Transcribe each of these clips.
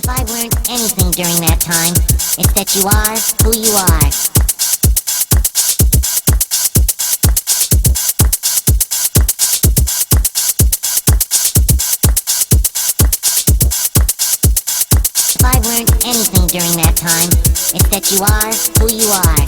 If I learned anything during that time, it's that you are who you are. If I learned anything during that time, it's that you are who you are.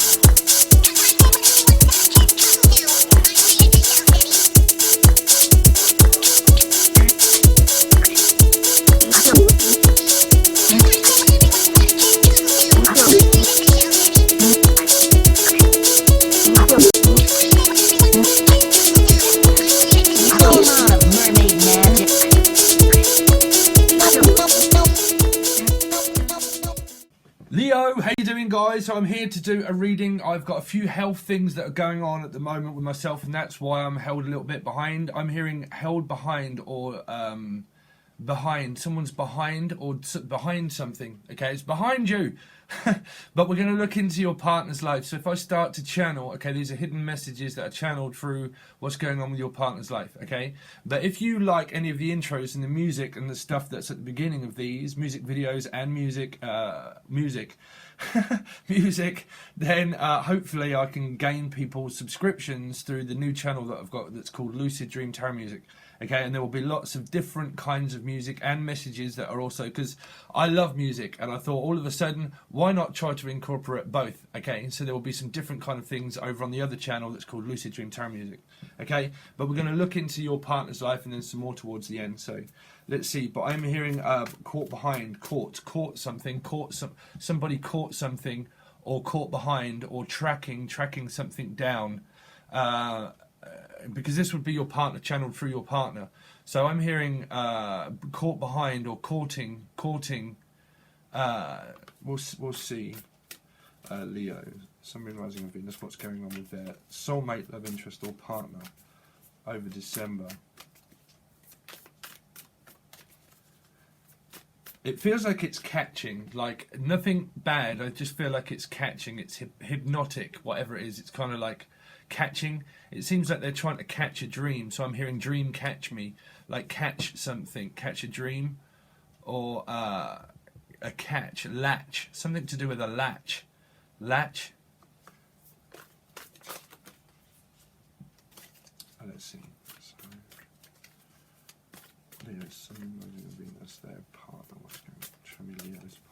Leo, how you doing, guys? So I'm here to do a reading. I've got a few health things that are going on at the moment with myself, and that's why I'm held a little bit behind. I'm hearing held behind, or behind. Someone's behind, or behind something. Okay, it's behind you. But we're going to look into your partner's life. So if I start to channel, okay, these are hidden messages that are channeled through what's going on with your partner's life, okay? But if you like any of the intros and the music and the stuff that's at the beginning of these music videos and music, then hopefully I can gain people's subscriptions through the new channel that I've got that's called Lucid Dream Tarot Music. Okay, and there will be lots of different kinds of music and messages that are also, because I love music, and I thought all of a sudden, why not try to incorporate both? Okay, so there will be some different kind of things over on the other channel that's called Lucid Dream Tarot Music. Okay, but we're going to look into your partner's life and then some more towards the end. So let's see. But I'm hearing caught behind, caught something, somebody caught something, or caught behind, or tracking something down. Because this would be your partner channeled through your partner. So I'm hearing caught behind or courting. We'll see. Leo, Sun, Moon, Rising, and Venus. What's going on with their soulmate, love interest, or partner over December? It feels like it's catching, like nothing bad. I just feel like it's catching. It's hypnotic, whatever it is. It's kind of like catching. It seems like they're trying to catch a dream. So I'm hearing dream catch me, like catch something, catch a dream, or a catch, latch, something to do with a latch. Let's see. So, Leo's Sun, Rising, and Venus, their partner. What's going on? Show me Leo's partner.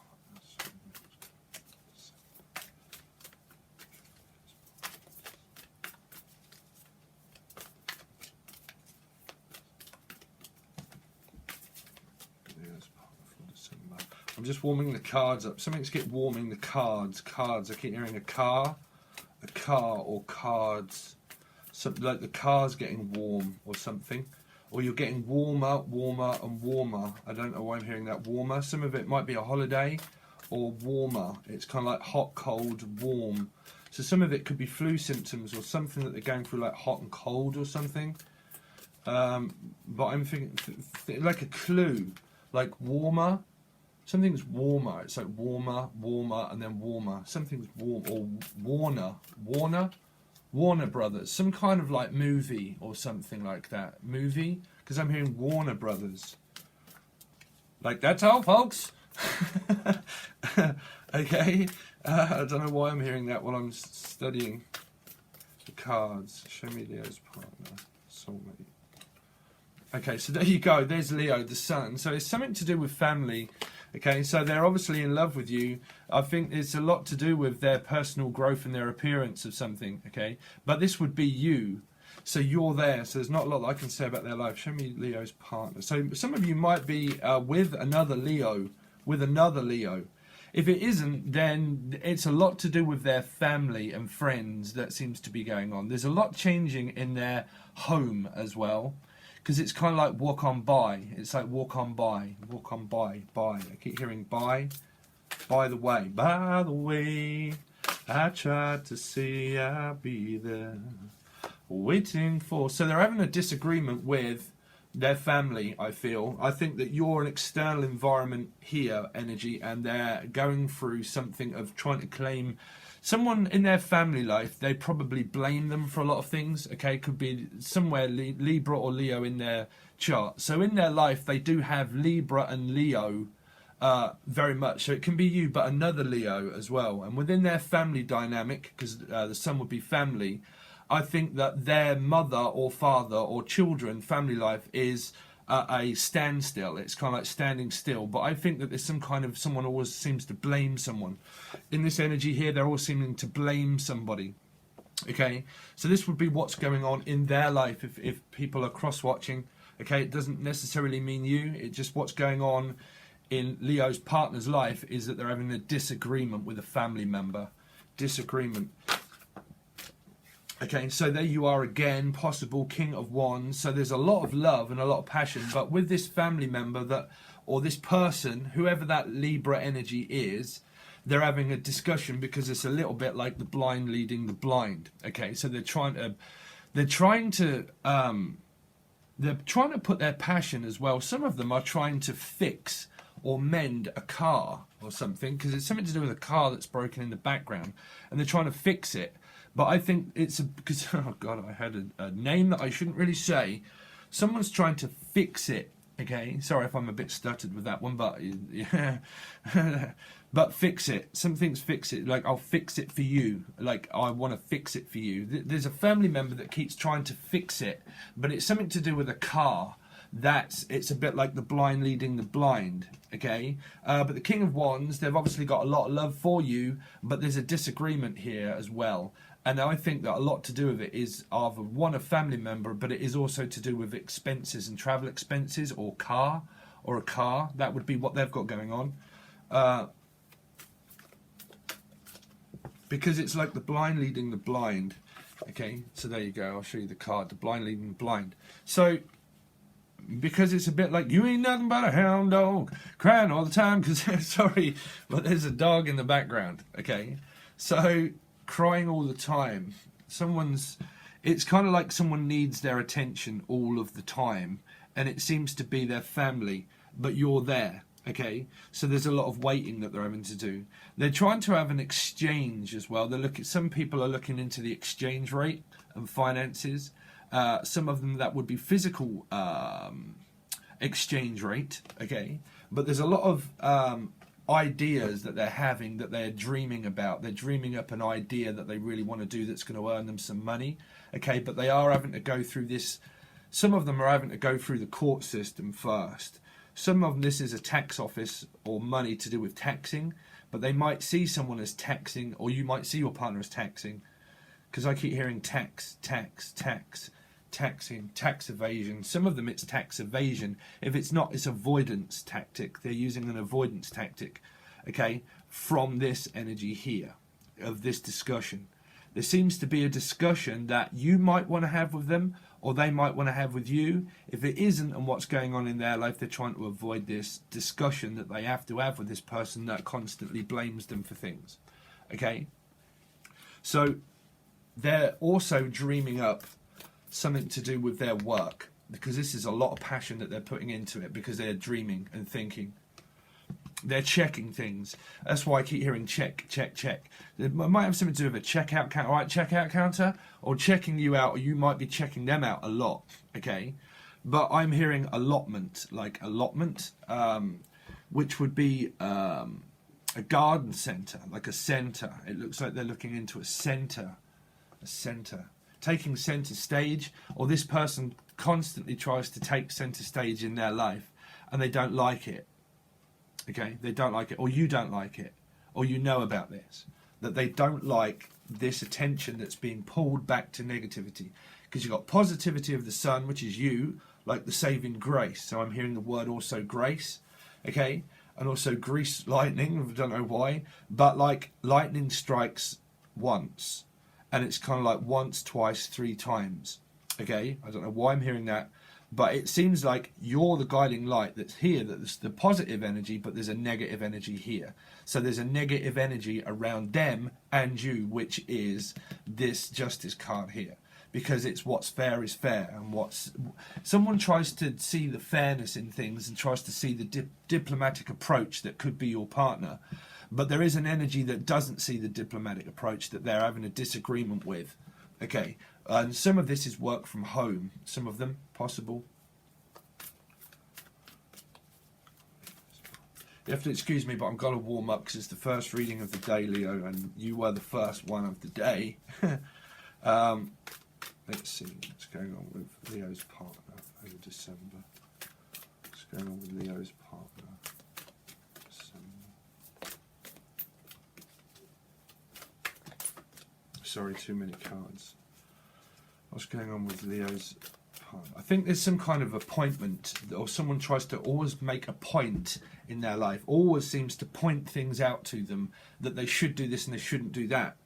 I'm just warming the cards up. Something's get warming the cards. Cards. I keep hearing a car, or cards. Something like the car's getting warm or something. Or you're getting warmer, and warmer. I don't know why I'm hearing that. Warmer. Some of it might be a holiday, or warmer. It's kind of like hot, cold, warm. So some of it could be flu symptoms or something that they're going through, like hot and cold or something. But I'm thinking like a clue, like warmer. Something's warmer. It's like warmer, and then warmer. Something's warm. Or Warner Brothers. Some kind of like movie or something like that. Movie? Because I'm hearing Warner Brothers. Like, that's all, folks. Okay. I don't know why I'm hearing that while I'm studying the cards. Show me Leo's partner. Soulmate. Okay, so there you go. There's Leo, the sun. So it's something to do with family. Okay, so they're obviously in love with you. I think it's a lot to do with their personal growth and their appearance of something, okay? But this would be you. So you're there. So there's not a lot that I can say about their life. Show me Leo's partner. So some of you might be with another Leo. If it isn't, then it's a lot to do with their family and friends that seems to be going on. There's a lot changing in their home as well. Because it's kind of like walk on by. It's like walk on by. I keep hearing by the way, I tried to say I'll be there, waiting for. So they're having a disagreement with their family, I feel. I think that you're an external environment here, energy, and they're going through something of trying to claim someone in their family life. They probably blame them for a lot of things, okay? Could be somewhere Libra or Leo in their chart. So in their life, they do have Libra and Leo very much. So it can be you, but another Leo as well. And within their family dynamic, because the sun would be family, I think that their mother or father or children, family life is a standstill. It's kind of like standing still. But I think that there's some kind of, someone always seems to blame someone. In this energy here, they're all seeming to blame somebody. Okay, so this would be what's going on in their life if people are cross-watching. Okay, it doesn't necessarily mean you. It's just what's going on in Leo's partner's life is that they're having a disagreement with a family member. Disagreement. Okay, so there you are again, possible King of Wands. So there's a lot of love and a lot of passion, but with this family member that, or this person, whoever that Libra energy is, they're having a discussion because it's a little bit like the blind leading the blind. Okay, so they're trying to put their passion as well. Some of them are trying to fix or mend a car or something, because it's something to do with a car that's broken in the background, and they're trying to fix it. But I think it's because, oh God, I had a name that I shouldn't really say. Someone's trying to fix it. Okay, sorry if I'm a bit stuttered with that one, but yeah. But fix it. Some things fix it. Like, I'll fix it for you. Like, I want to fix it for you. There's a family member that keeps trying to fix it, but it's something to do with a car. It's a bit like the blind leading the blind. Okay, but the King of Wands, they've obviously got a lot of love for you, but there's a disagreement here as well. And I think that a lot to do with it is either one, a family member, but it is also to do with expenses and travel expenses, or a car. That would be what they've got going on. Because it's like the blind leading the blind. Okay, so there you go. I'll show you the card. The blind leading the blind. So, because it's a bit like, you ain't nothing but a hound dog, crying all the time, because, sorry, but there's a dog in the background. Okay, so crying all the time. It's kind of like someone needs their attention all of the time, and it seems to be their family, but you're there. Okay, so there's a lot of waiting that they're having to do. They're trying to have an exchange as well. Some people are looking into the exchange rate and finances. Some of them that would be physical exchange rate. Okay, but there's a lot of ideas that they're having, that they're dreaming about. They're dreaming up an idea that they really want to do that's going to earn them some money. Okay, but they are having to go through this. Some of them are having to go through the court system first. Some of them, this is a tax office or money to do with taxing, but they might see someone as taxing, or you might see your partner as taxing, because I keep hearing taxing, tax evasion. Some of them it's tax evasion. If it's not, it's avoidance tactic. They're using an avoidance tactic, okay, from this energy here, of this discussion. There seems to be a discussion that you might want to have with them, or they might want to have with you. If it isn't, and what's going on in their life, they're trying to avoid this discussion that they have to have with this person that constantly blames them for things. Okay? So they're also dreaming up something to do with their work, because this is a lot of passion that they're putting into it, because they're dreaming and thinking. They're checking things. That's why I keep hearing check, check, check. It might have something to do with a checkout counter, right? Checkout counter, or checking you out, or you might be checking them out a lot. Okay, but I'm hearing allotment, which would be a garden centre, like a centre. It looks like they're looking into a centre, taking centre stage, or this person constantly tries to take centre stage in their life, and they don't like it. Okay, they don't like it, or you don't like it, or you know about this, that they don't like this attention that's being pulled back to negativity. Because you've got positivity of the sun, which is you, like the saving grace. So I'm hearing the word also grace, okay, and also grease lightning. I don't know why, but like lightning strikes once, and it's kind of like once, twice, 3 times. Okay, I don't know why I'm hearing that. But it seems like you're the guiding light that's here, that's the positive energy, but there's a negative energy here. So there's a negative energy around them and you, which is this justice card here. Because it's what's fair is fair, and someone tries to see the fairness in things and tries to see the diplomatic approach that could be your partner. But there is an energy that doesn't see the diplomatic approach that they're having a disagreement with. Okay, and some of this is work from home. Some of them, possible. You have to excuse me, but I'm going to warm up because it's the first reading of the day, Leo, and you were the first one of the day. Let's see what's going on with Leo's partner over December. What's going on with Leo's partner? December. Sorry, too many cards. What's going on with Leo's partner? I think there's some kind of appointment, or someone tries to always make a point in their life, always seems to point things out to them that they should do this and they shouldn't do that.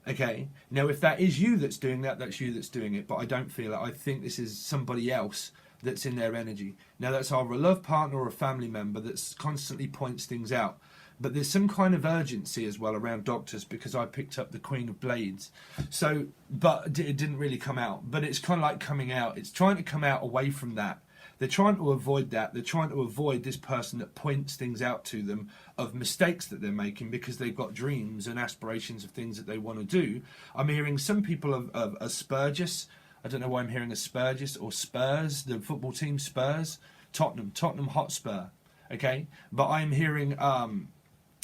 Okay, now if that is you that's doing that, that's you that's doing it, but I don't feel it. I think this is somebody else that's in their energy. Now that's either a love partner or a family member that's constantly points things out. But there's some kind of urgency as well around doctors, because I picked up the Queen of Blades. So, but it didn't really come out. But it's kind of like coming out. It's trying to come out away from that. They're trying to avoid that. They're trying to avoid this person that points things out to them of mistakes that they're making, because they've got dreams and aspirations of things that they want to do. I'm hearing some people of Aspergus. I don't know why I'm hearing Aspergus or Spurs, the football team Spurs, Tottenham Hotspur. Okay, but I'm hearing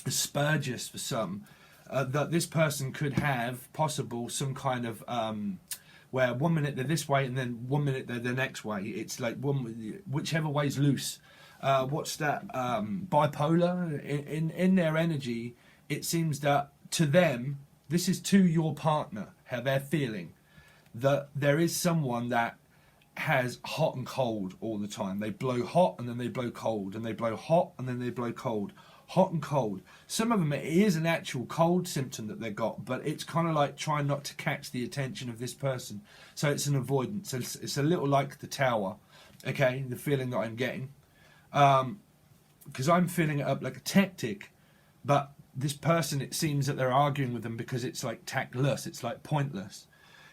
Aspergus for some, that this person could have possible some kind of where 1 minute they're this way and then 1 minute they're the next way. It's like whichever way's loose. What's that? Bipolar in their energy. It seems that to them, this is to your partner, how they're feeling, that there is someone that has hot and cold all the time. They blow hot and then they blow cold, and they blow hot and then they blow cold. Hot and cold. Some of them, it is an actual cold symptom that they got, but it's kind of like trying not to catch the attention of this person. So it's an avoidance. It's a little like the tower, okay, the feeling that I'm getting. Because I'm feeling it up like a tactic, but this person, it seems that they're arguing with them because it's like tactless, it's like pointless.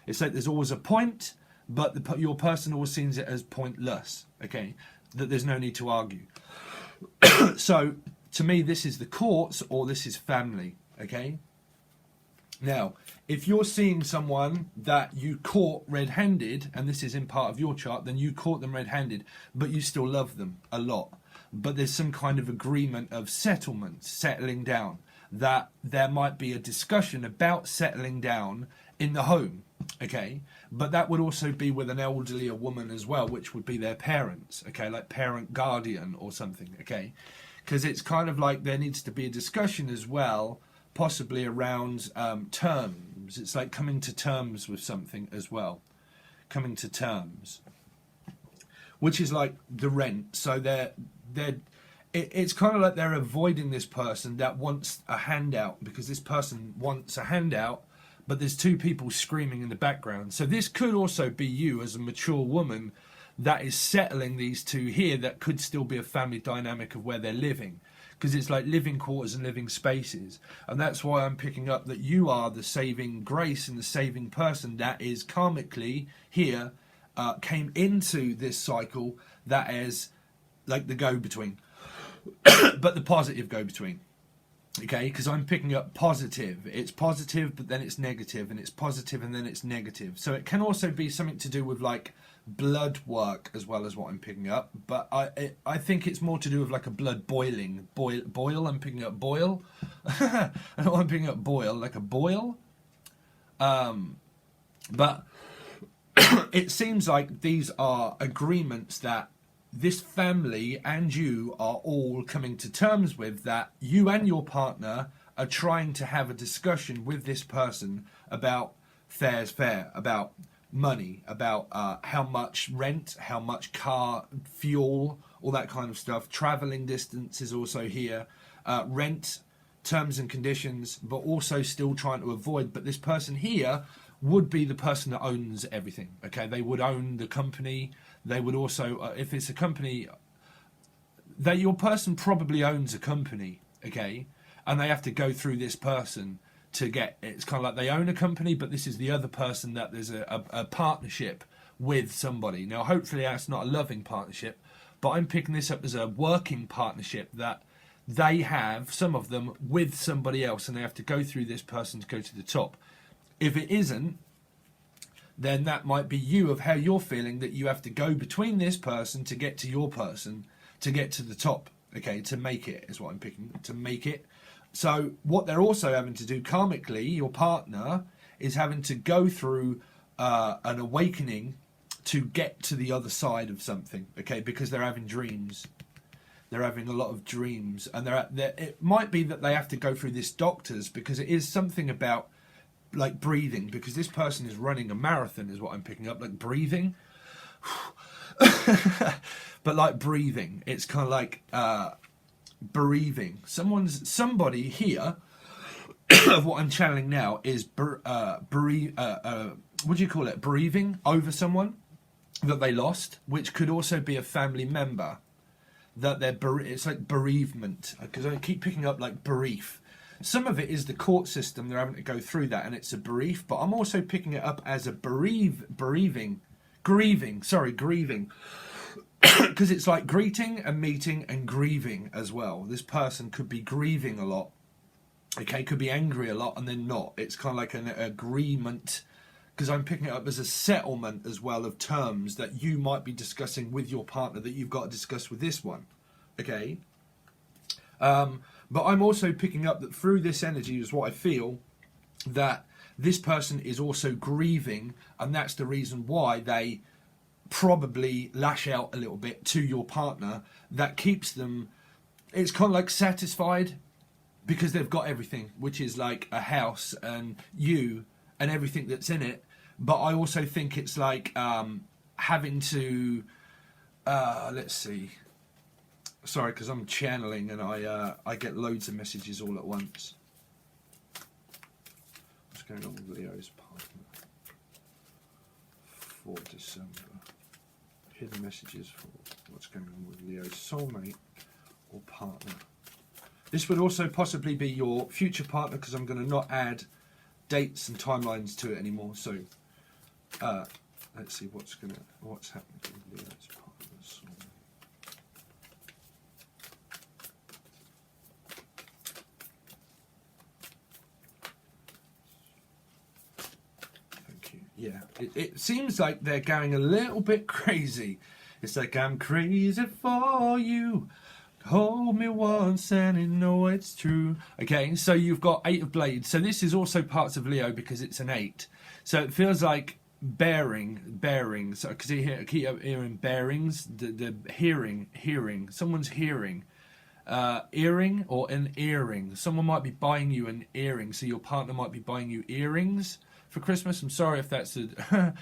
It's like there's always a point, but your person always sees it as pointless, okay, that there's no need to argue. So, to me, this is the courts or this is family, okay? Now, if you're seeing someone that you caught red-handed, and this is in part of your chart, then you caught them red-handed, but you still love them a lot. But there's some kind of agreement of settlement, settling down, that there might be a discussion about settling down in the home, okay? But that would also be with an elderly woman as well, which would be their parents, okay? Like parent guardian or something, okay? Because it's kind of like there needs to be a discussion as well, possibly around terms. It's like coming to terms with something as well. Coming to terms. Which is like the rent. So it's kind of like they're avoiding this person that wants a handout, because this person wants a handout, but there's two people screaming in the background. So this could also be you as a mature woman that is settling these two here, that could still be a family dynamic of where they're living, because it's like living quarters and living spaces. And that's why I'm picking up that you are the saving grace and the saving person that is karmically here, came into this cycle, that is like the go-between, but the positive go-between. Okay, because I'm picking up positive. It's positive, but then it's negative, and it's positive, and then it's negative. So it can also be something to do with like blood work as well as what I'm picking up. But I think it's more to do with like a blood boiling. Boil, I'm picking up boil. I'm picking up boil, like a boil. But it seems like these are agreements that this family and you are all coming to terms with, that you and your partner are trying to have a discussion with this person about fair's fair, about money, about how much rent, how much car fuel, all that kind of stuff. Traveling distance is also here. Rent, terms and conditions, but also still trying to avoid. But this person here would be the person that owns everything. Okay, they would own the company. They would also, if it's a company, that your person probably owns a company, okay, and they have to go through this person to get, it's kind of like they own a company, but this is the other person that there's a partnership with somebody. Now, hopefully that's not a loving partnership, but I'm picking this up as a working partnership that they have, some of them, with somebody else, and they have to go through this person to go to the top. If it isn't, then that might be you, of how you're feeling, that you have to go between this person to get to your person, to get to the top, okay, to make it is what I'm picking, to make it. So what they're also having to do karmically, your partner is having to go through an awakening to get to the other side of something, okay, because they're having dreams. They're having a lot of dreams, and it might be that they have to go through this doctors, because it is something about like breathing, because this person is running a marathon is what I'm picking up, like breathing. But like breathing, it's kind of like bereaving. Somebody here of what I'm channeling now is what do you call it, bereaving over someone that they lost, which could also be a family member that it's like bereavement, because I keep picking up like bereaf. Some of it is the court system, they're having to go through that, and it's a bereaf, but I'm also picking it up as a grieving, because it's like greeting and meeting and grieving as well. This person could be grieving a lot, okay, could be angry a lot and then not. It's kind of like an agreement, because I'm picking it up as a settlement as well of terms that you might be discussing with your partner that you've got to discuss with this one, okay? But I'm also picking up that through this energy is what I feel, that this person is also grieving, and that's the reason why they probably lash out a little bit to your partner. That keeps them, it's kind of like satisfied, because they've got everything, which is like a house and you and everything that's in it. But I also think it's like having to let's see, sorry, because I'm channeling and I get loads of messages all at once. What's going on with Leo's partner for December? Hidden messages for what's going on with Leo's soulmate or partner. This would also possibly be your future partner, because I'm going to not add dates and timelines to it anymore. So let's see what's happening with Leo's partner soulmate. Yeah, it seems like they're going a little bit crazy. It's like, I'm crazy for you. Hold me once and you know it's true. Okay, so you've got 8 of blades. So this is also parts of Leo, because it's an 8. So it feels like bearing. So because you keep hearing bearings, the hearing. Someone's hearing. Earring or an earring. Someone might be buying you an earring. So your partner might be buying you earrings for Christmas. I'm sorry if that's a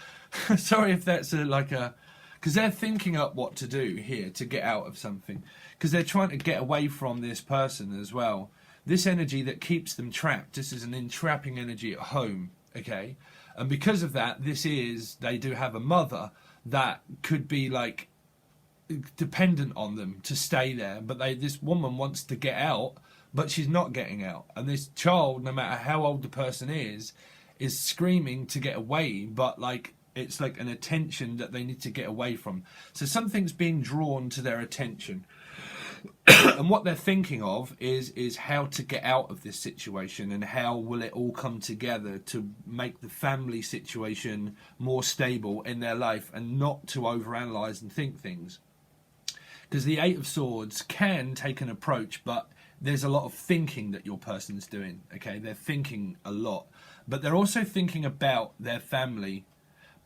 because they're thinking up what to do here to get out of something, because they're trying to get away from this person as well. This energy that keeps them trapped, this is an entrapping energy at home, okay? And because of that, they do have a mother that could be like dependent on them to stay there, but this woman wants to get out, but she's not getting out. And this child, no matter how old the person is screaming to get away, but like it's like an attention that they need to get away from. So something's being drawn to their attention. And what they're thinking of is how to get out of this situation, and how will it all come together to make the family situation more stable in their life, and not to overanalyze and think things. Because the 8 of Swords can take an approach, but there's a lot of thinking that your person's doing, okay? They're thinking a lot, but they're also thinking about their family.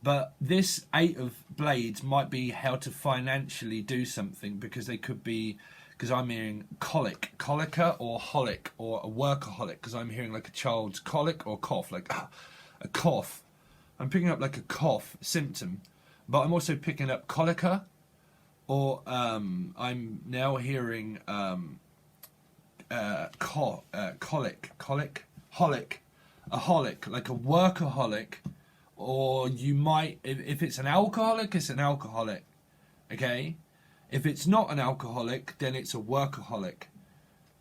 But this 8 of Blades might be how to financially do something, because they could be, because I'm hearing colica or holic, or a workaholic, because I'm hearing like a child's colic or cough, like a cough. I'm picking up like a cough symptom, but I'm also picking up colica, or I'm now hearing colic, holic, a holic, like a workaholic. Or you might, if it's an alcoholic, it's an alcoholic, okay? If it's not an alcoholic, then it's a workaholic.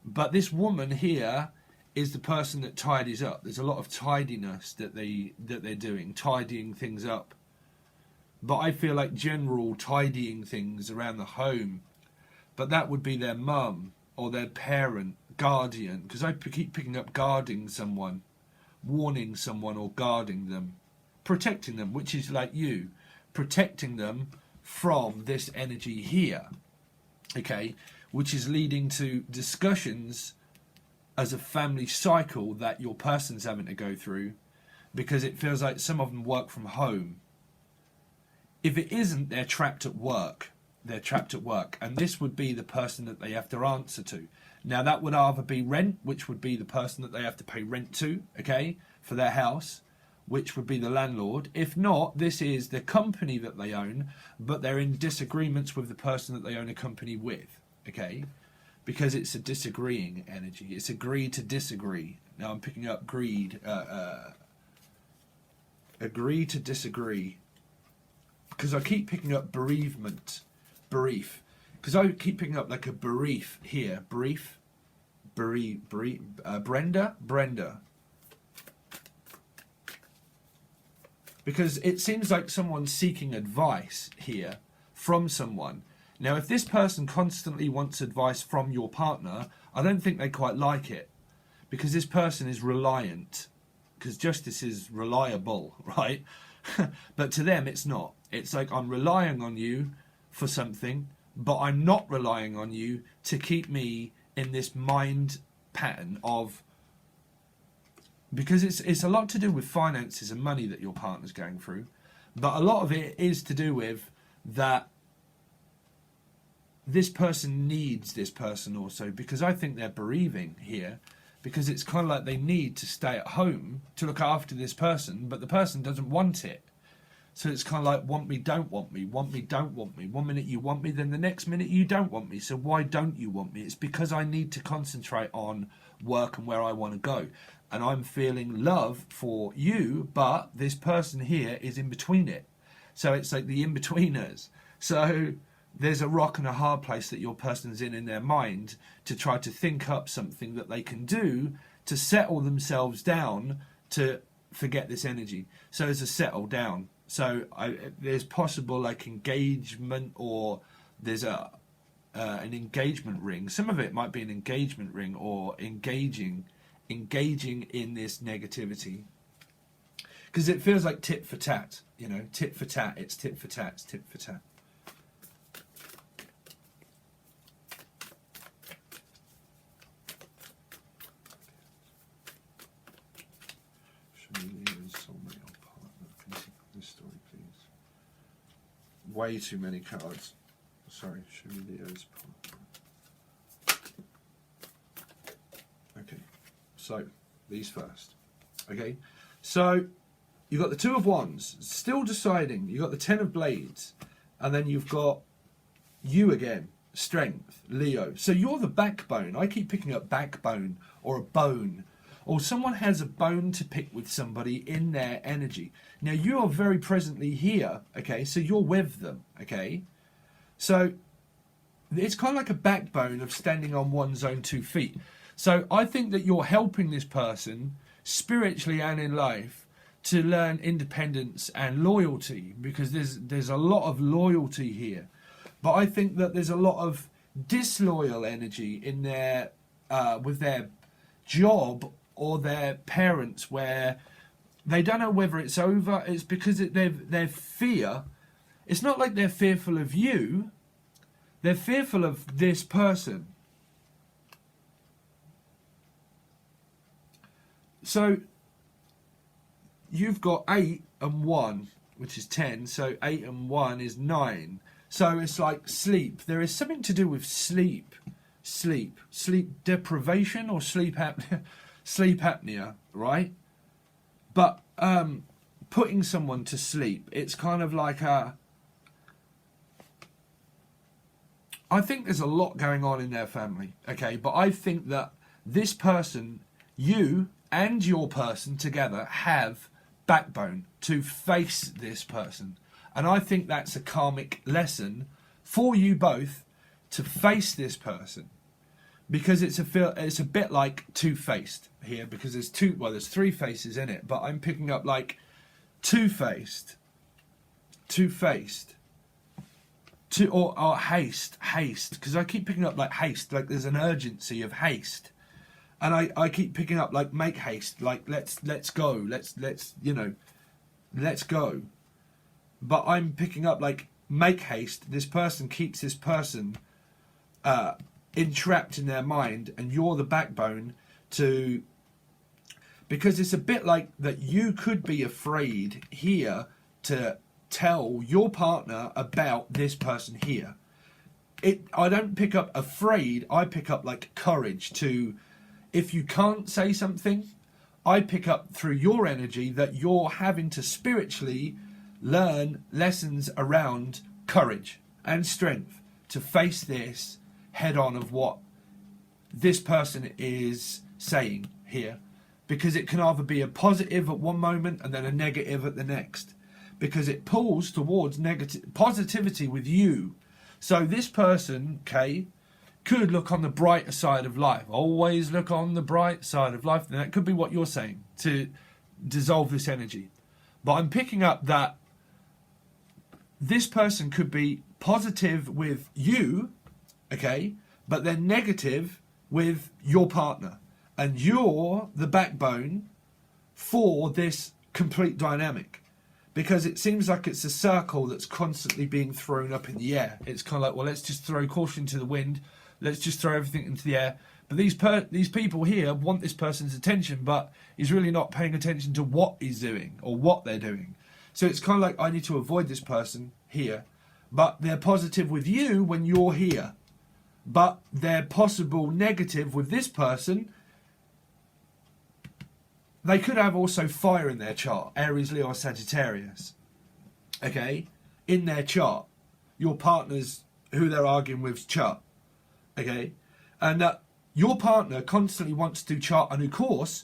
But this woman here is the person that tidies up. There's a lot of tidiness that they're doing, tidying things up. But I feel like general tidying things around the home. But that would be their mum or their parent, guardian, because I keep picking up guarding someone, warning someone, or guarding them. Protecting them, which is like you, protecting them from this energy here, okay, which is leading to discussions as a family cycle that your person's having to go through, because it feels like some of them work from home. If it isn't, they're trapped at work. They're trapped at work, and this would be the person that they have to answer to. Now, that would either be rent, which would be the person that they have to pay rent to, okay, for their house, which would be the landlord. If not, this is the company that they own, but they're in disagreements with the person that they own a company with, okay, because it's a disagreeing energy. It's agree to disagree. Now, I'm picking up greed, agree to disagree, because I keep picking up bereavement. Brief, because I keep picking up like a brief here. Brief, Brenda, because it seems like someone's seeking advice here from someone. Now, if this person constantly wants advice from your partner, I don't think they quite like it, because this person is reliant, because justice is reliable, right? But to them, it's not. It's like, I'm relying on you for something, but I'm not relying on you to keep me in this mind pattern of, because it's a lot to do with finances and money that your partner's going through, but a lot of it is to do with that this person needs this person also, because I think they're bereaving here, because it's kind of like they need to stay at home to look after this person, but the person doesn't want it. So it's kind of like, want me, don't want me, want me, don't want me. 1 minute you want me, then the next minute you don't want me. So why don't you want me? It's because I need to concentrate on work and where I want to go. And I'm feeling love for you, but this person here is in between it. So it's like the in-betweeners. So there's a rock and a hard place that your person's in their mind to try to think up something that they can do to settle themselves down to forget this energy. So it's a settle down. So there's possible like engagement, or there's an engagement ring. Some of it might be an engagement ring, or engaging in this negativity, because it feels like tit for tat, you know, tit for tat. It's tit for tat. It's tit for tat. Way too many cards. Sorry, show me Leo's partner. Okay, so these first. Okay, so you've got the Two of Wands, still deciding. You've got the Ten of Blades, and then you've got you again, Strength, Leo. So you're the backbone. I keep picking up backbone, or a bone, or someone has a bone to pick with somebody in their energy. Now, you are very presently here, okay, so you're with them, okay? So it's kind of like a backbone of standing on one's own 2 feet. So I think that you're helping this person spiritually and in life to learn independence and loyalty, because there's a lot of loyalty here. But I think that there's a lot of disloyal energy in their with their job or their parents, where they don't know whether it's over. It's because their fear. It's not like they're fearful of you. They're fearful of this person. So you've got 8 and 1, which is 10. So 8 and 1 is 9. So it's like sleep. There is something to do with sleep deprivation, or sleep apnea, right? But putting someone to sleep, it's kind of like I think there's a lot going on in their family, okay? But I think that this person, you and your person together, have backbone to face this person. And I think that's a karmic lesson for you both, to face this person. Because it's a bit like two-faced here, because there's 3 faces in it, but I'm picking up like two-faced, or haste, because I keep picking up like haste, like there's an urgency of haste, and I keep picking up like make haste, like let's go, let's go, but I'm picking up like make haste. This person keeps this person entrapped in their mind, and you're the backbone to, because it's a bit like that you could be afraid here to tell your partner about this person here. I don't pick up afraid, I pick up like courage to, if you can't say something, I pick up through your energy that you're having to spiritually learn lessons around courage and strength to face this head on of what this person is saying here. Because it can either be a positive at one moment and then a negative at the next. Because it pulls towards positivity with you. So this person, Kay, could look on the brighter side of life. Always look on the bright side of life. And that could be what you're saying to dissolve this energy. But I'm picking up that this person could be positive with you, okay, but then negative with your partner. And you're the backbone for this complete dynamic. Because it seems like it's a circle that's constantly being thrown up in the air. It's kind of like, well, let's just throw caution to the wind. Let's just throw everything into the air. But these people here want this person's attention, but he's really not paying attention to what he's doing or what they're doing. So it's kind of like, I need to avoid this person here. But they're positive with you when you're here. But they're possible negative with this person. They could have also fire in their chart, Aries, Leo, or Sagittarius. Okay? In their chart. Your partner's, who they're arguing with's chart. Okay? And your partner constantly wants to chart a new course,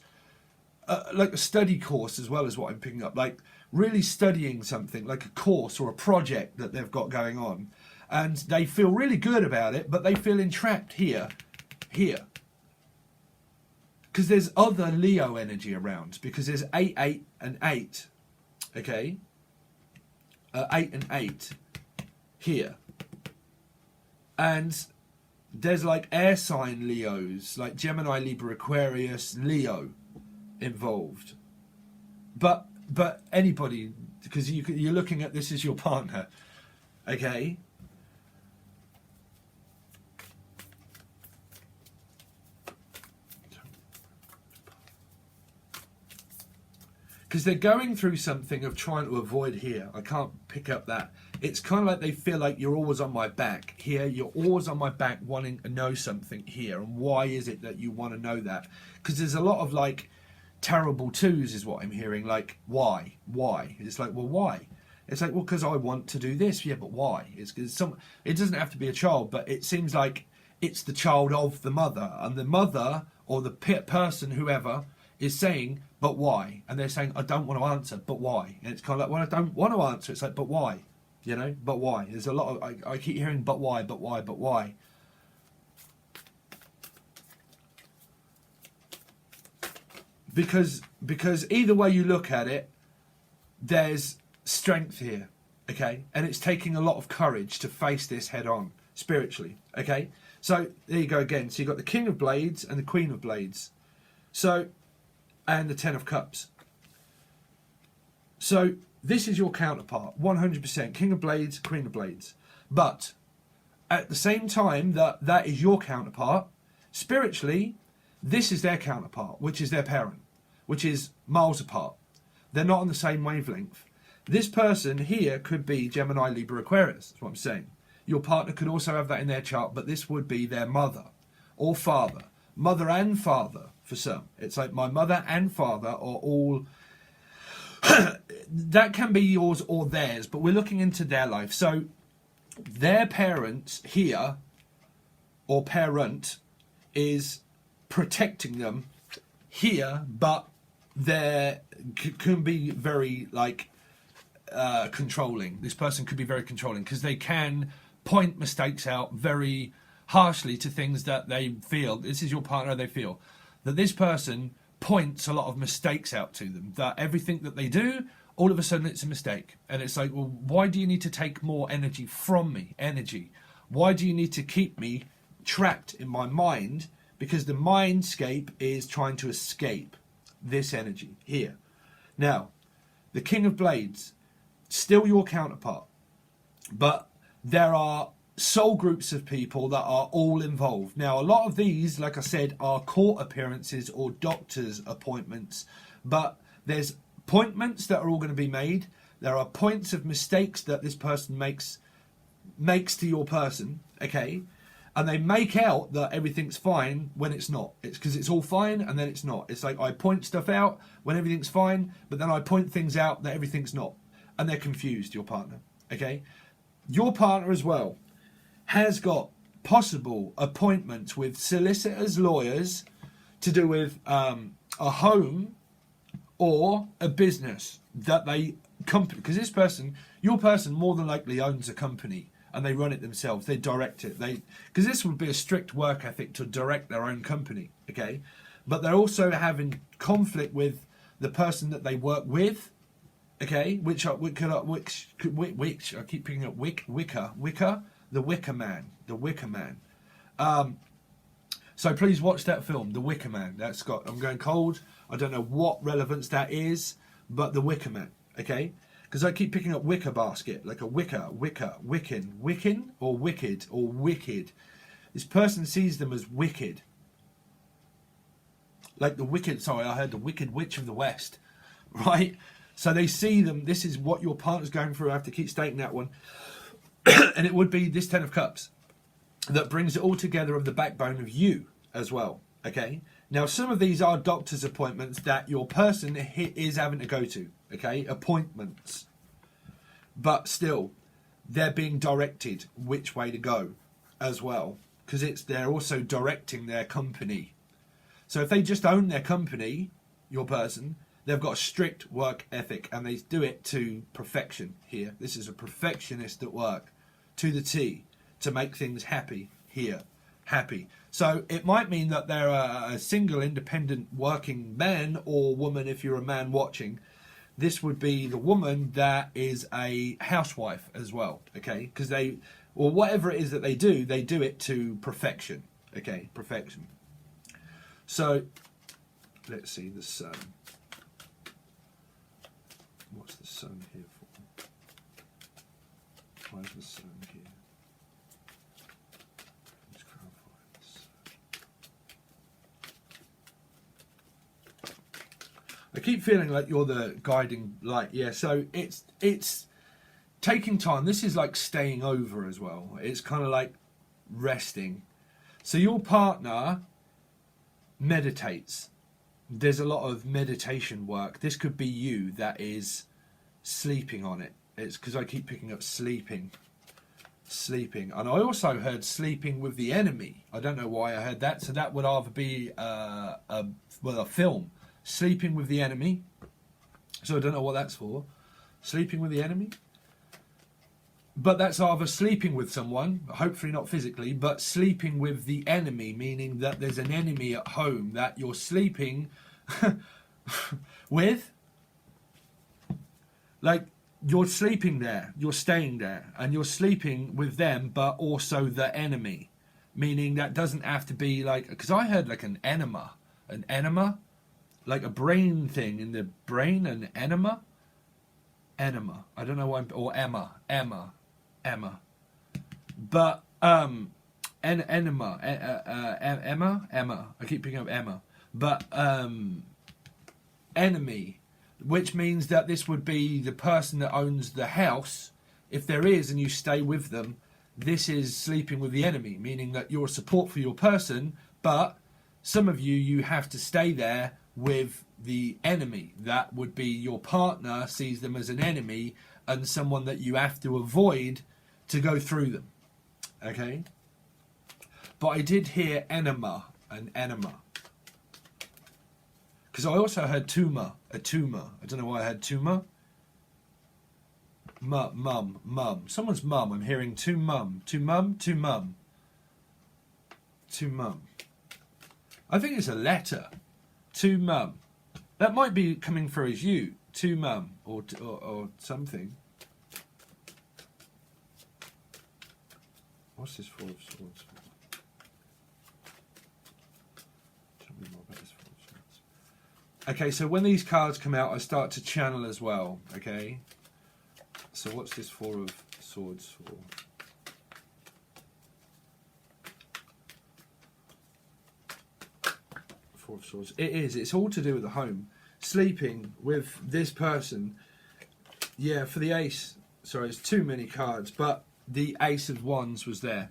like a study course as well as what I'm picking up. Like really studying something, like a course or a project that they've got going on. And they feel really good about it, but they feel entrapped here. Because there's other Leo energy around. Because there's 8, 8, and 8. Okay? 8 and 8. Here. And there's like air sign Leos. Like Gemini, Libra, Aquarius, Leo involved. But anybody, because you're looking at this as your partner. Okay? Because they're going through something of trying to avoid here. I can't pick up that. It's kind of like they feel like you're always on my back. Here, you're always on my back wanting to know something here. And why is it that you want to know that? Because there's a lot of like terrible twos is what I'm hearing. Like, why? Why? It's like, well, why? It's like, well, because I want to do this. Yeah, but why? It's it doesn't have to be a child, but it seems like it's the child of the mother. And the mother or the person, whoever, is saying, but why? And they're saying, I don't want to answer, but why? And it's kind of like, well, I don't want to answer. It's like, but why? You know, but why? There's a lot of, I keep hearing, but why, but why, but why? Because either way you look at it, there's strength here, okay? And it's taking a lot of courage to face this head on, spiritually, okay? So, there you go again. So you've got the King of Blades and the Queen of Blades. So, and the 10 of Cups. So this is your counterpart, 100%. King of Blades, Queen of Blades. But at the same time that is your counterpart, spiritually, this is their counterpart, which is their parent, which is miles apart. They're not on the same wavelength. This person here could be Gemini, Libra, Aquarius. That's what I'm saying. Your partner could also have that in their chart, but this would be their mother or father. Mother and father for some. It's like my mother and father are all... that can be yours or theirs, but we're looking into their life. So their parents here, or parent, is protecting them here, but they can be very like controlling. This person could be very controlling because they can point mistakes out very harshly to things that they feel. This is your partner. They feel that this person points a lot of mistakes out to them, that everything that they do, all of a sudden it's a mistake. And it's like, well, why do you need to take more energy from me? Why do you need to keep me trapped in my mind? Because the mindscape is trying to escape this energy here. Now, the King of Blades, still your counterpart, but there are soul groups of people that are all involved. Now, a lot of these, like I said, are court appearances or doctor's appointments, but there's appointments that are all going to be made. There are points of mistakes that this person makes to your person, okay? And they make out that everything's fine when it's not. It's because it's all fine and then it's not. It's like I point stuff out when everything's fine, but then I point things out that everything's not. And they're confused, your partner, okay? Your partner as well has got possible appointments with solicitors, lawyers, to do with a home or a business that they company, because this person, your person, more than likely owns a company and they run it themselves. They direct it. Because this would be a strict work ethic to direct their own company, okay? But they're also having conflict with the person that they work with, okay? Which I keep picking up Wicker, the Wicker Man. So please watch that film, The Wicker Man. That's got, I'm going cold. I don't know what relevance that is, but The Wicker Man, okay? Because I keep picking up wicker basket, like a wiccan, or wicked. This person sees them as wicked. Like the wicked, sorry, I heard the Wicked Witch of the West, right? So they see them, this is what your partner's going through. I have to keep stating that one. And it would be this 10 of Cups that brings it all together of the backbone of you as well, okay? Now, some of these are doctor's appointments that your person is having to go to, okay? Appointments. But still, they're being directed which way to go as well, because they're also directing their company. So if they just own their company, your person, they've got a strict work ethic and they do it to perfection here. This is a perfectionist at work, to the T, to make things happy here. Happy. So it might mean that they're a single independent working man or woman if you're a man watching. This would be the woman that is a housewife as well, okay? Because they, or whatever it is that they do it to perfection, okay? Perfection. So, let's see, the sun. What's the sun here for? Why is the sun here? Let's clarify this. I keep feeling like you're the guiding light. Yeah, so it's taking time. This is like staying over as well. It's kind of like resting. So your partner meditates. There's a lot of meditation work. This could be you that is sleeping on it. It's because I keep picking up sleeping. And I also heard sleeping with the enemy. I don't know why I heard that. So that would either be a film, Sleeping with the Enemy. So I don't know what that's for. Sleeping with the enemy. But that's either sleeping with someone, hopefully not physically, but sleeping with the enemy, meaning that there's an enemy at home that you're sleeping with. Like, you're sleeping there, you're staying there, and you're sleeping with them, but also the enemy. Meaning that doesn't have to be like, because I heard like an enema, like a brain thing in the brain, an enema. I don't know why, or Emma. But enema. I keep picking up Emma. But enemy, which means that this would be the person that owns the house. If there is, and you stay with them, this is sleeping with the enemy, meaning that you're a support for your person, but some of you have to stay there with the enemy. That would be your partner sees them as an enemy and someone that you have to avoid to go through them. Okay? But I did hear enema. Because I also heard tumor. I don't know why I had tumor. Mum. Someone's mum. I'm hearing to mum. I think it's a letter. To mum. That might be coming through as you. To mum. Or something. What's this Four of Swords for? Tell me more about this Four of Swords. Okay, so when these cards come out, I start to channel as well. Okay. So what's this Four of Swords for? Four of Swords. It is. It's all to do with the home. Sleeping with this person. Yeah, for the Ace. Sorry, it's too many cards, but the Ace of Wands was there.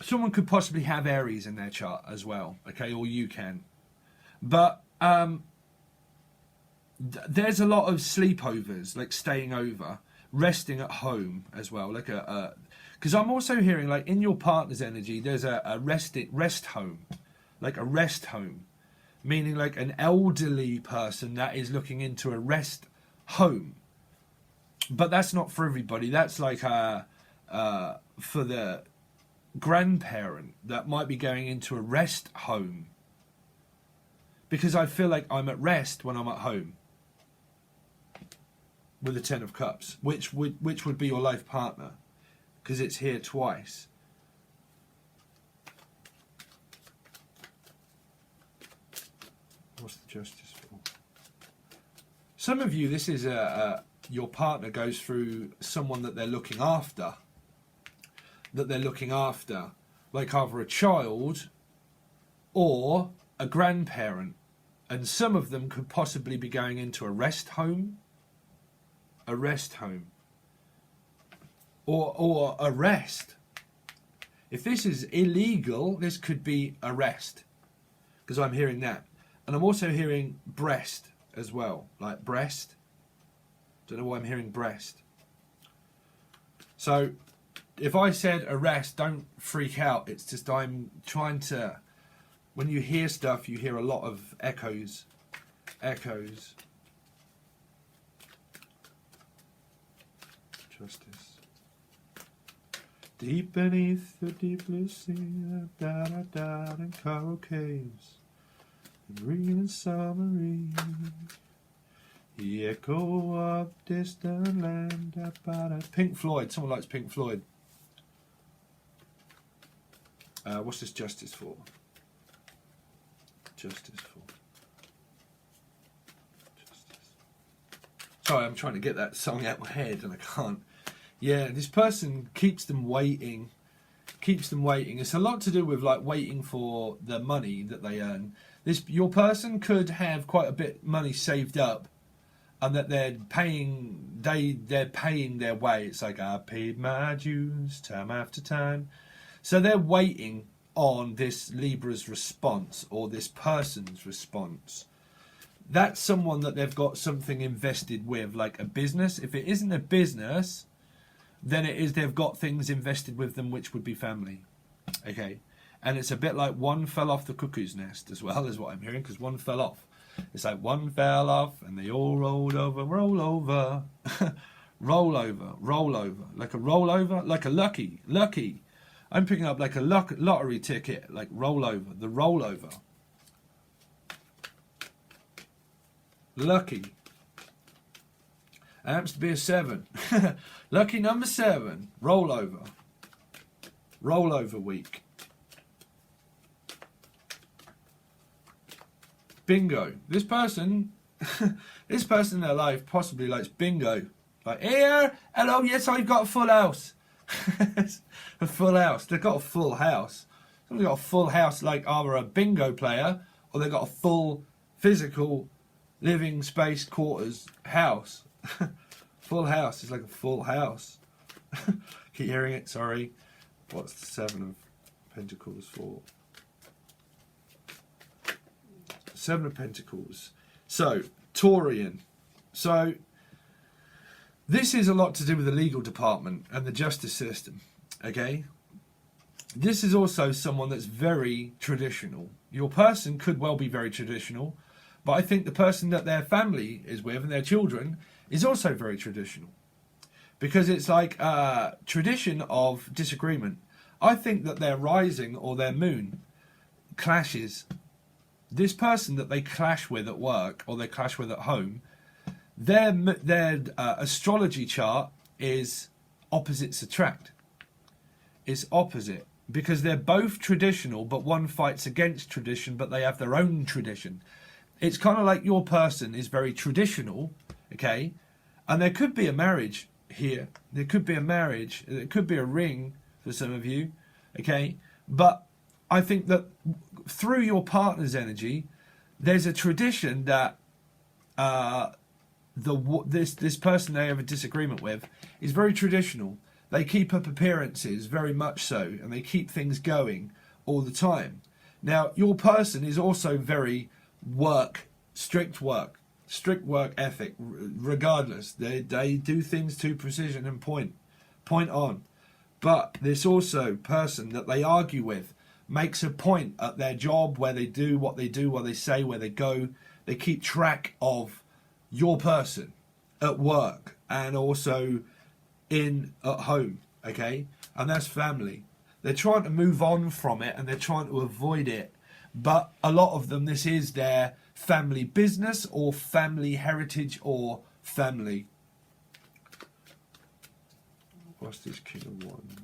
Someone could possibly have Aries in their chart as well, okay, or you can. But there's a lot of sleepovers, like staying over, resting at home as well, like because I'm also hearing, like, in your partner's energy, there's a rest home, like a rest home, meaning like an elderly person that is looking into a rest home. But that's not for everybody. That's like for the grandparent that might be going into a rest home. Because I feel like I'm at rest when I'm at home. With the Ten of Cups, which would be your life partner, because it's here twice. What's the Justice for? Some of you, this is your partner goes through someone that they're looking after. Like either a child or a grandparent. And some of them could possibly be going into a rest home. Or arrest. If this is illegal, this could be arrest. Because I'm hearing that. And I'm also hearing breast as well. Like breast. Don't know why I'm hearing breast. So, if I said arrest, don't freak out. It's just I'm trying to... When you hear stuff, you hear a lot of echoes. Echoes. Justice. Deep beneath the deep blue sea, da-da-da, in coral caves, and green summer eve, the echo of distant land, da-ba-da. Pink Floyd. Someone likes Pink Floyd. What's this Justice for? Justice. Sorry, I'm trying to get that song out of my head and I can't. Yeah, this person keeps them waiting. It's a lot to do with like waiting for the money that they earn. Your person could have quite a bit money saved up, and that they're paying their way. It's like, I paid my dues time after time. So they're waiting on this Libra's response or this person's response. That's someone that they've got something invested with, like a business. If it isn't a business, then it is they've got things invested with them, which would be family. Okay. And it's a bit like one fell off the cuckoo's nest as well, is what I'm hearing, because one fell off. It's like one fell off and they all rolled over, roll over. Roll over. Like a rollover, like a lucky. I'm picking up like a lottery ticket, like rollover, the rollover. Lucky. It happens to be a 7. Lucky number 7. Rollover. Rollover week. Bingo. This person in their life possibly likes bingo. Like, here, hello, yes, I've got a full house. A full house. They've got a full house. Somebody's got a full house, like either a bingo player or they've got a full physical living space quarters house. Full house is like a full house. Keep hearing it, sorry. What's the 7 of Pentacles for? 7 of Pentacles. So, Taurian. So, this is a lot to do with the legal department and the justice system. Okay? This is also someone that's very traditional. Your person could well be very traditional, but I think the person that their family is with and their children is also very traditional. Because it's like a tradition of disagreement. I think that their rising or their moon clashes. This person that they clash with at work or they clash with at home, their astrology chart is opposites attract. It's opposite. Because they're both traditional, but one fights against tradition, but they have their own tradition. It's kind of like your person is very traditional, okay? And there could be a marriage here. There could be a marriage. There could be a ring for some of you, okay? But I think that through your partner's energy, there's a tradition that this person they have a disagreement with is very traditional. They keep up appearances, very much so, and they keep things going all the time. Now, your person is also very strict work ethic, regardless. They do things to precision and point on. But this also person that they argue with makes a point at their job, where they do, what they say, where they go. They keep track of your person at work and also at home, okay? And that's family. They're trying to move on from it and they're trying to avoid it. But a lot of them, this is their family business or family heritage or family. What's this King of Wands?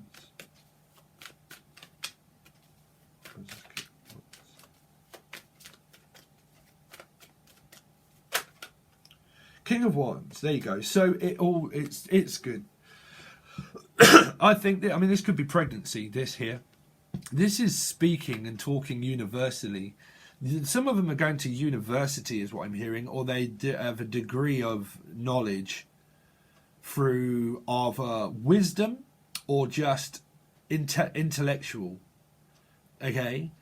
King of Wands, there you go. So it's good. I think that, I mean, this could be pregnancy, this here. This is speaking and talking universally. Some of them are going to university, is what I'm hearing, or they have a degree of knowledge through either wisdom or just intellectual, okay?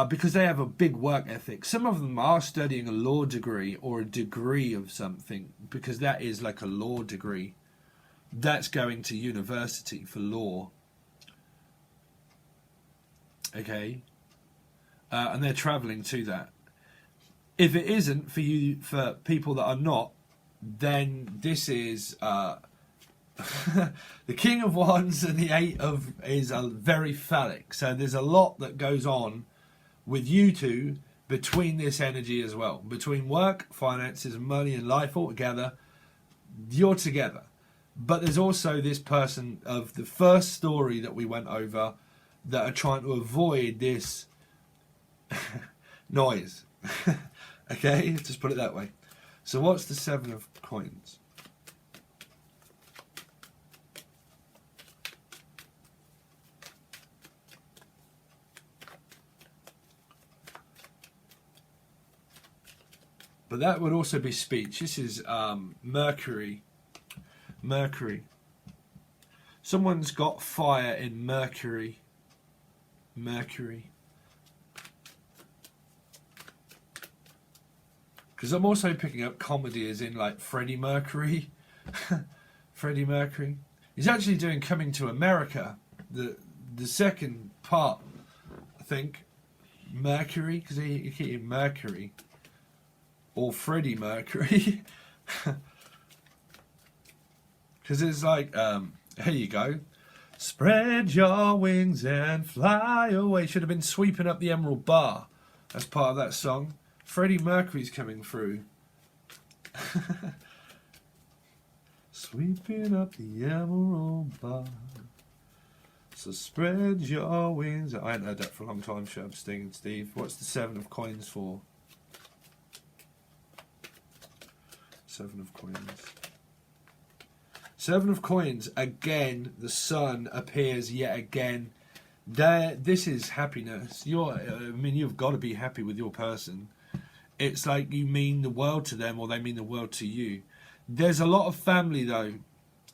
Because they have a big work ethic. Some of them are studying a law degree or a degree of something, because that is like a law degree. That's going to university for law. Okay? And they're travelling to that. If it isn't for you, for people that are not, then this is the King of Wands and the Eight of is very phallic. So there's a lot that goes on with you two between this energy as well. Between work, finances, money and life altogether, you're together. But there's also this person of the first story that we went over that are trying to avoid this noise. Okay, just put it that way. So what's the Seven of Coins? But that would also be speech. This is Mercury. Mercury. Someone's got fire in Mercury. Mercury. Because I'm also picking up comedy as in like Freddie Mercury. Freddie Mercury. He's actually doing Coming to America. The second part, I think. Mercury. Because he keep Mercury. Or Freddie Mercury. Because it's like, here you go. Spread your wings and fly away. Should have been Sweeping Up the Emerald Bar as part of that song. Freddie Mercury's coming through. Sweeping up the Emerald Bar. So spread your wings. I haven't heard that for a long time. Shut up, Sting and Steve. What's the Seven of Coins for? Seven of Coins. Seven of Coins. Again, the sun appears yet again. This is happiness. You've got to be happy with your person. It's like you mean the world to them or they mean the world to you. There's a lot of family, though,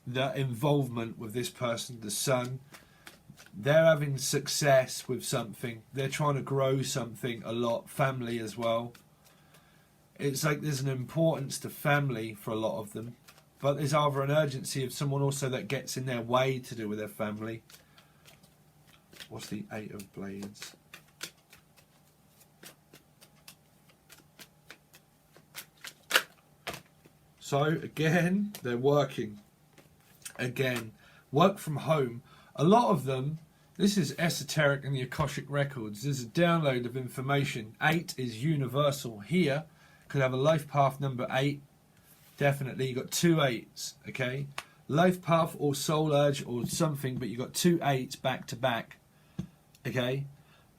that involvement with this person, the sun. They're having success with something. They're trying to grow something a lot. Family as well. It's like there's an importance to family for a lot of them. But there's either an urgency of someone also that gets in their way to do with their family. What's the Eight of Blades? So, again, they're working. Again, work from home. A lot of them, this is esoteric in the Akashic Records. There's a download of information. 8 is universal here. Could have a life path number 8. Definitely. You got 2 8s, okay? Life path or soul urge or something, but you got 2 8s back to back, okay?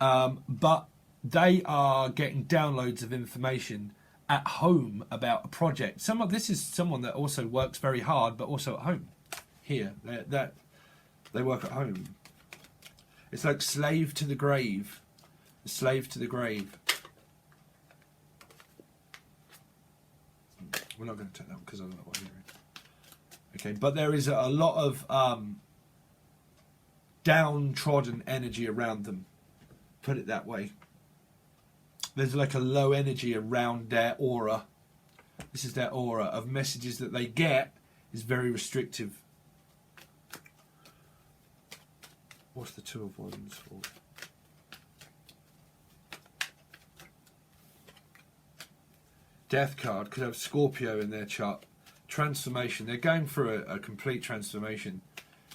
But they are getting downloads of information at home about a project. This is someone that also works very hard, but also at home. Here, they work at home. It's like slave to the grave. Slave to the grave. We're not going to take that because I don't know what I'm hearing. Okay, but there is a lot of downtrodden energy around them. Put it that way. There's like a low energy around their aura. This is their aura of messages that they get is very restrictive. What's the Two of Wands for? Death card could have Scorpio in their chart. Transformation. They're going through a complete transformation.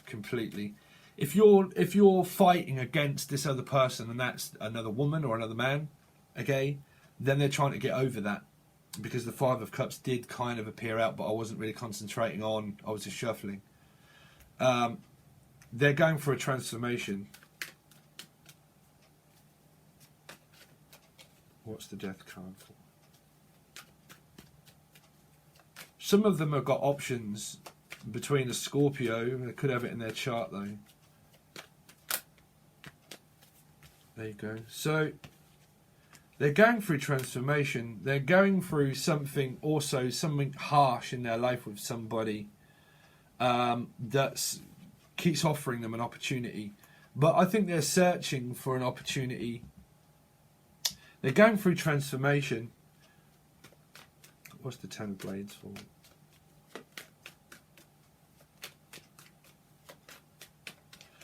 Completely. If you're fighting against this other person and that's another woman or another man, okay, then they're trying to get over that. Because the Five of Cups did kind of appear out, but I wasn't really concentrating on, I was just shuffling. They're going for a transformation. What's the Death card for? Some of them have got options between a Scorpio. They could have it in their chart though. There you go. So they're going through transformation. They're going through something harsh in their life with somebody that keeps offering them an opportunity. But I think they're searching for an opportunity. They're going through transformation. What's the Ten of Blades for?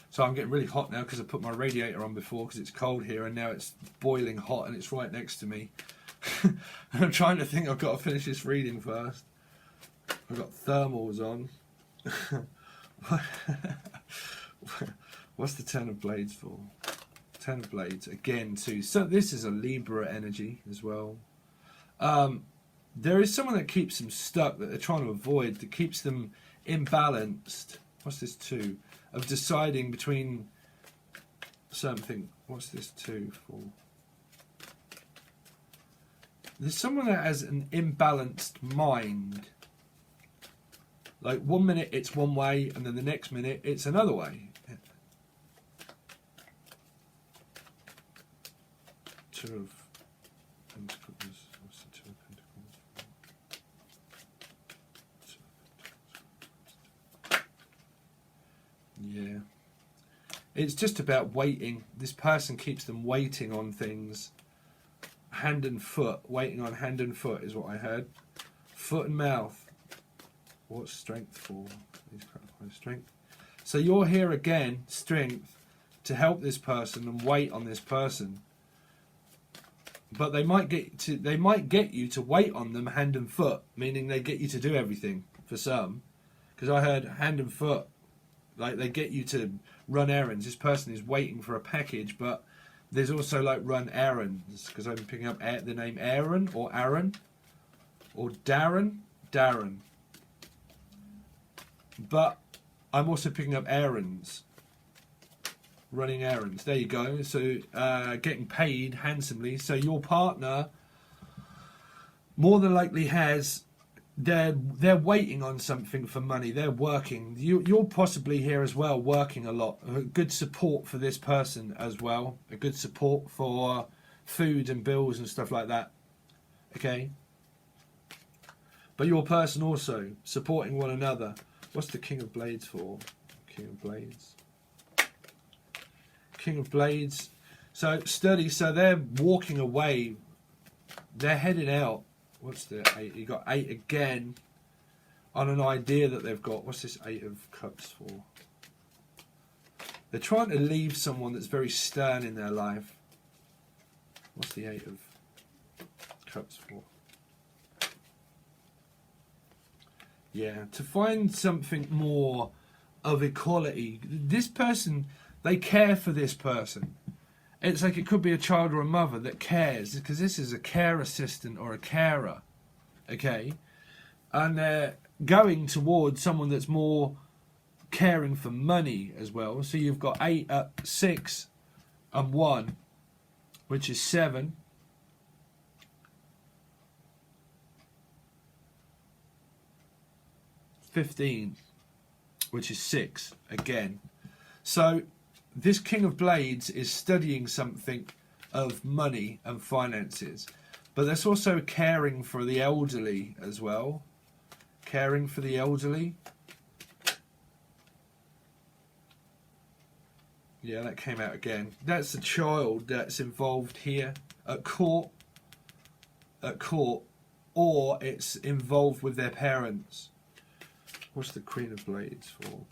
So I'm getting really hot now because I put my radiator on before because it's cold here, and now it's boiling hot and it's right next to me. And I'm trying to think, I've got to finish this reading first. I've got thermals on. What's the Ten of Blades for? Ten of Blades again too. So this is a Libra energy as well. There is someone that keeps them stuck, that they're trying to avoid, that keeps them imbalanced. What's this Two? Of deciding between something. What's this Two for? There's someone that has an imbalanced mind. Like 1 minute it's one way and then the next minute it's another way. Two of Pentacles. What's the Two of Pentacles for? Yeah. It's just about waiting. This person keeps them waiting on things. Hand and foot. Waiting on hand and foot is what I heard. Foot and mouth. What's strength for? Strength. So you're here again, strength, to help this person and wait on this person. But they might get you to wait on them hand and foot, meaning they get you to do everything for some. Because I heard hand and foot. Like they get you to run errands. This person is waiting for a package, but there's also like run errands, because I'm picking up the name Aaron or Aaron or Darren. But I'm also picking up errands, running errands. There you go. So getting paid handsomely. So your partner more than likely has. They're waiting on something for money. They're working. You're possibly here as well, working a lot. A good support for this person as well. A good support for food and bills and stuff like that. Okay. But your person also supporting one another. What's the King of Blades for? King of Blades. King of Blades. So study. So they're walking away. They're heading out. What's the 8? You got 8 again on an idea that they've got. What's this 8 of Cups for? They're trying to leave someone that's very stern in their life. What's the 8 of Cups for? Yeah, to find something more of equality. This person, they care for this person. It's like it could be a child or a mother that cares, because this is a care assistant or a carer, okay? And they're going towards someone that's more caring for money as well. So you've got 8, 6 and 1, which is 7. 15, which is 6 again. So this King of Blades is studying something of money and finances. But there's also caring for the elderly as well. Caring for the elderly. Yeah, that came out again. That's a child that's involved here at court. At court. Or it's involved with their parents. What's the Queen of Blades for?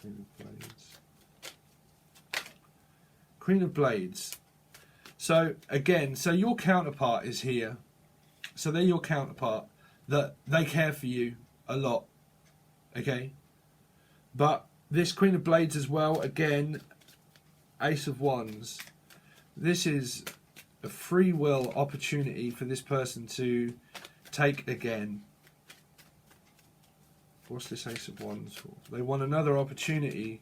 Queen of Blades. Queen of Blades. So again, so your counterpart is here. So they're your counterpart. That they care for you a lot. Okay? But this Queen of Blades as well, again, Ace of Wands. This is a free will opportunity for this person to take again. What's this Ace of Wands for? They want another opportunity.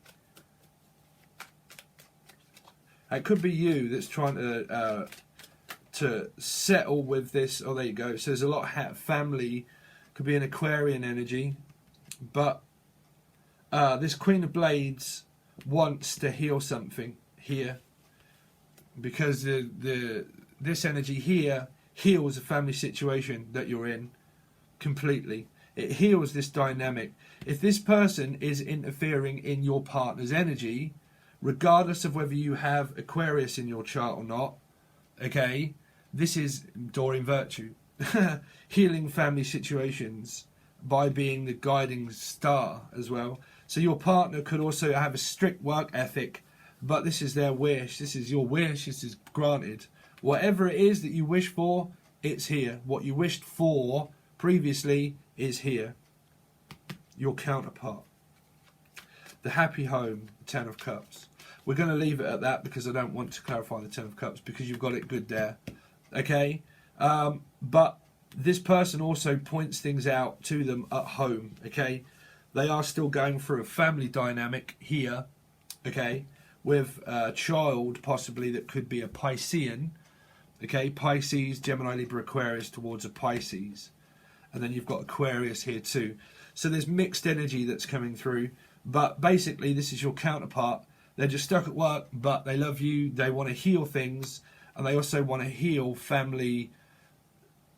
It could be you that's trying to settle with this. Oh, there you go. So there's a lot of family. Could be an Aquarian energy. But this Queen of Blades wants to heal something here. Because this energy here heals a family situation that you're in completely. It heals this dynamic. If this person is interfering in your partner's energy, regardless of whether you have Aquarius in your chart or not, okay, this is Doreen Virtue. Healing family situations by being the guiding star as well. So your partner could also have a strict work ethic, but this is their wish. This is your wish. This is granted. Whatever it is that you wish for, it's here. What you wished for previously is here. Your counterpart. The happy home, Ten of Cups. We're going to leave it at that because I don't want to clarify the Ten of Cups because you've got it good there. Okay? But this person also points things out to them at home. Okay? They are still going through a family dynamic here. Okay? With a child possibly that could be a Piscean. Okay? Pisces, Gemini, Libra, Aquarius towards a Pisces. And then you've got Aquarius here too. So there's mixed energy that's coming through. But basically, this is your counterpart. They're just stuck at work, but they love you. They want to heal things. And they also want to heal family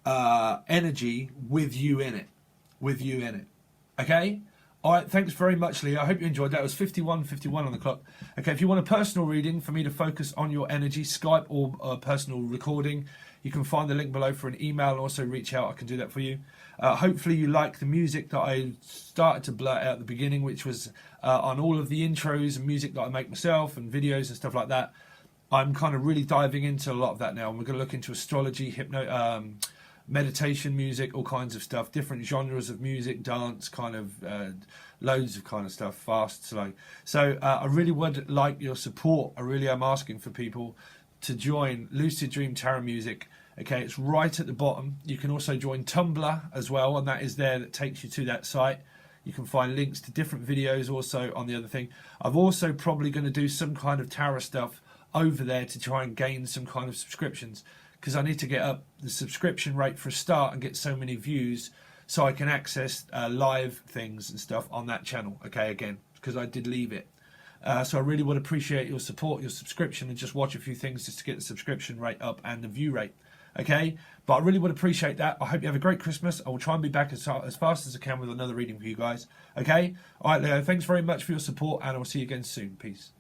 energy with you in it. With you in it. Okay? All right, thanks very much, Leah. I hope you enjoyed that. It was 51:51 on the clock. Okay, if you want a personal reading for me to focus on your energy, Skype or a personal recording, you can find the link below for an email and also reach out. I can do that for you. Hopefully you like the music that I started to blurt out at the beginning, which was on all of the intros and music that I make myself and videos and stuff like that. I'm kind of really diving into a lot of that now. And we're going to look into astrology, meditation music, all kinds of stuff, different genres of music, dance, kind of loads of kind of stuff, fast, slow. So I really would like your support. I really am asking for people to join Lucid Dream Tarot Music. Okay, it's right at the bottom. You can also join Tumblr as well, and that is there, that takes you to that site. You can find links to different videos also on the other thing. I'm also probably going to do some kind of tarot stuff over there to try and gain some kind of subscriptions, because I need to get up the subscription rate for a start and get so many views so I can access live things and stuff on that channel. Okay, again, because I did leave it. So I really would appreciate your support, your subscription, and just watch a few things just to get the subscription rate up and the view rate. Okay, but I really would appreciate that. I hope you have a great Christmas. I will try and be back as fast as I can with another reading for you guys. Okay, all right, Leo, thanks very much for your support, and I will see you again soon. Peace.